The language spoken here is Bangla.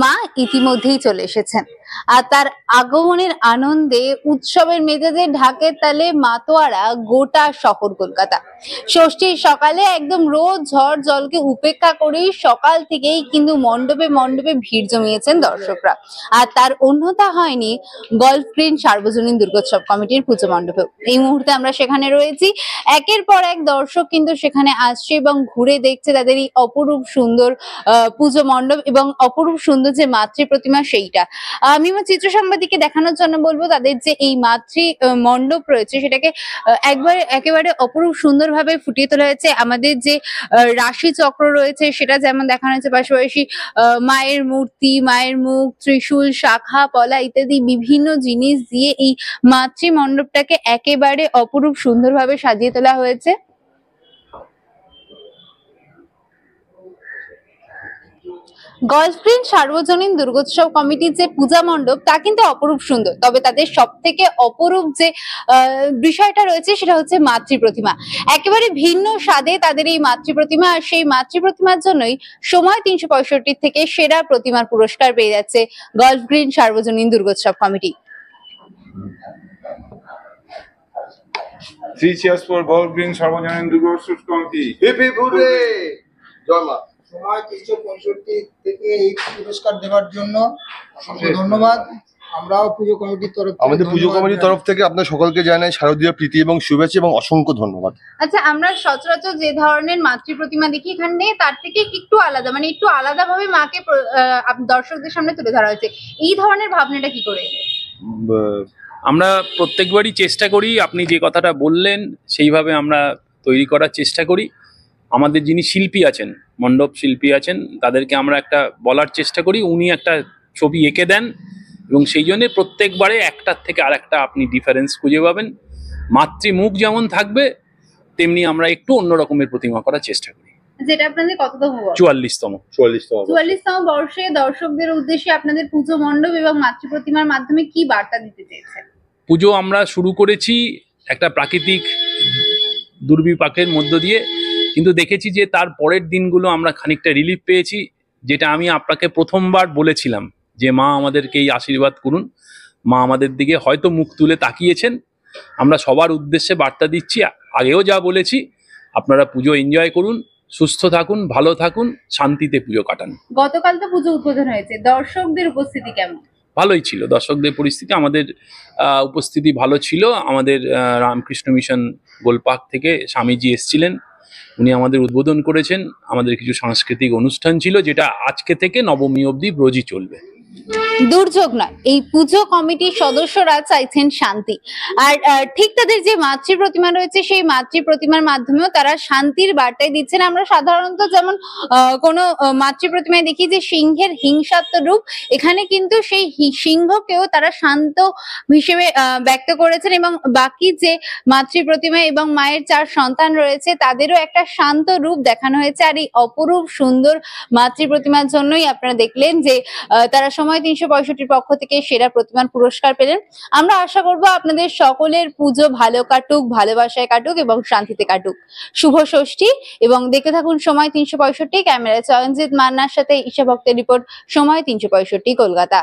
মা ইতিমধ্যেই চলে এসেছেন আর তার আগমনের আনন্দে উৎসবের মেজাজে ঢাকের তালে মাতোয়ারা গোটা শহর কলকাতা। ষষ্ঠীর সকালে একদম রোদ ঝড় জলকে উপেক্ষা করেই সকাল থেকেই কিন্তু মণ্ডপে মণ্ডপে ভিড় জমিয়েছেন দর্শকরা। আর তার অন্যথা হয়নি গল্ফ গ্রিন সার্বজনীন দুর্গোৎসব কমিটির পুজো মণ্ডপেও। এই মুহূর্তে আমরা সেখানে রয়েছি, একের পর এক দর্শক কিন্তু সেখানে আসছে এবং ঘুরে দেখছে তাদের এই অপরূপ সুন্দর পুজো মণ্ডপ এবং অপরূপ সুন্দর যে মাতৃ প্রতিমা সেইটা। আমি আমার চিত্র সাংবাদিককে দেখানোর জন্য বলবো তাদের যে এই মাতৃ মণ্ডপ রয়েছে সেটাকে একেবারে অপরূপ সুন্দরভাবে ফুটিয়ে তোলা হয়েছে। আমাদের যে রাশি চক্র রয়েছে সেটা যেমন দেখানো হয়েছে, পাশাপাশি মায়ের মূর্তি, মায়ের মুখ, ত্রিশূল, শাখা পলা ইত্যাদি বিভিন্ন জিনিস দিয়ে এই মাতৃ মণ্ডপটাকে একেবারে অপরূপ সুন্দরভাবে সাজিয়ে তোলা হয়েছে। গল্ফ গ্রিন সার্বজনীন দুর্গোৎসব কমিটির যে পূজা মণ্ডপ তা কিন্তু অপরূপ সুন্দর, তবে তাদের সব থেকে অপরূপ যে বিষয়টা রয়েছে সেটা হচ্ছে মাতৃ প্রতিমা। একেবারে ভিন্ন স্বাদে তাদের এই মাতৃ প্রতিমা, আর সেই মাতৃ প্রতিমার জন্যই সময় 365 থেকে সেরা প্রতিমার পুরস্কার পেয়ে যাচ্ছে গল্ফ গ্রিন সার্বজনীন দুর্গোৎসব committee. Three cheers for Golf Green Sarvajanin Durgoshob Committee. Hip hip hooray! জয় মা। সময় 365 থেকে এই পুরস্কার দেওয়ার জন্য অসংখ্য ধন্যবাদ। আমরাও পুজো কমিটির তরফ থেকে আপনার সকলকে জানাই শারদীয় প্রীতি এবং শুভেচ্ছা এবং অসংখ্য ধন্যবাদ। আচ্ছা, আমরা সচরাচর যে ধরনের মাতৃ প্রতিমা দেখি এখানে তার থেকে একটু আলাদা, মানে একটু আলাদাভাবে মাকে দর্শকদের সামনে তুলে ধরা হয়েছে। এই ধরনের ভাবনাটা কি করে? আমরা প্রত্যেকবারই চেষ্টা করি, আপনি যে কথাটা বললেন সেইভাবে আমরা তৈরি করার চেষ্টা করি। আমাদের যিনি শিল্পী আছেন, মণ্ডপ শিল্পী আছেন, তাদেরকে আমরা একটা বলার চেষ্টা করি, উনি একটা ছবি এঁকে দেন এবং সেই জন্যে প্রত্যেকবারে একটার থেকে আরেকটা আপনি ডিফারেন্স খুঁজে পাবেন। মাতৃমুখ যেমন থাকবে তেমনি আমরা একটু অন্য রকমের প্রতিমা করার চেষ্টা করি। যেটা আপনাদের কততম? 44তম বর্ষে দর্শকদের উদ্দেশ্যে আপনাদের পুজো মণ্ডপ এবং মাতৃ প্রতিমার মাধ্যমে কি বার্তা দিতে চেয়েছেন? পুজো আমরা শুরু করেছি একটা প্রাকৃতিক দুর্বিপাকের মধ্য দিয়ে, কিন্তু দেখেছি যে তার পরের দিনগুলো আমরা খানিকটা রিলিফ পেয়েছি। যেটা আমি আপনাকে প্রথমবার বলেছিলাম যে মা আমাদেরকে এই আশীর্বাদ করুন, মা আমাদের দিকে হয়তো মুখ তুলে তাকিয়েছেন। আমরা সবার উদ্দেশ্যে বার্তা দিচ্ছি, আগেও যা বলেছি, আপনারা পুজো এনজয় করুন, সুস্থ থাকুন, ভালো থাকুন, শান্তিতে পুজো কাটান। গতকাল তো পুজো উদ্বোধন হয়েছে, দর্শকদের উপস্থিতি কেমন? ভালোই ছিল, দর্শকদের পরিস্থিতি, আমাদের উপস্থিতি ভালো ছিল। আমাদের রামকৃষ্ণ মিশন গোলপার্ক থেকে স্বামীজি এসেছিলেন, উনি আমাদের উদ্বোধন করেছেন। আমাদের কিছু সাংস্কৃতিক অনুষ্ঠান ছিল যেটা আজকে থেকে নবমী অবধি রোজই চলবে। দুর্যোগ নয়, এই পুজো কমিটির সদস্যরা চাইছেন শান্তি। আর ঠিক তাদের যে মাতৃ প্রতিমা রয়েছে সেই মাতৃ প্রতিমার মাধ্যমেও তারা শান্তির বার্তাই দিচ্ছেন। আমরা সাধারণত যেমন কোনো মাতৃ প্রতিমায় দেখি যে সিংহের হিংসাত্মক রূপ, এখানে কিন্তু সেই সিংহকেও তারা শান্ত হিসেবে ব্যক্ত করেছেন এবং বাকি যে মাতৃ প্রতিমা এবং মায়ের 4 সন্তান রয়েছে তাদেরও একটা শান্ত রূপ দেখানো হয়েছে। আর এই অপরূপ সুন্দর মাতৃ প্রতিমার জন্যই আপনারা দেখলেন যে তারা সময় 365 পক্ষ থেকে সেরা প্রতিমার পুরস্কার পেলেন। আমরা আশা করব আপনাদের সকলের পুজো ভালো কাটুক, ভালোবাসায় কাটুক এবং শান্তিতে কাটুক। শুভ ষষ্ঠী এবং দেখতে থাকুন সময় 365। ক্যামেরায় চয়নজিৎ মান্নার সাথে ঈশা ভক্তের রিপোর্ট, সময় 365 কলকাতা।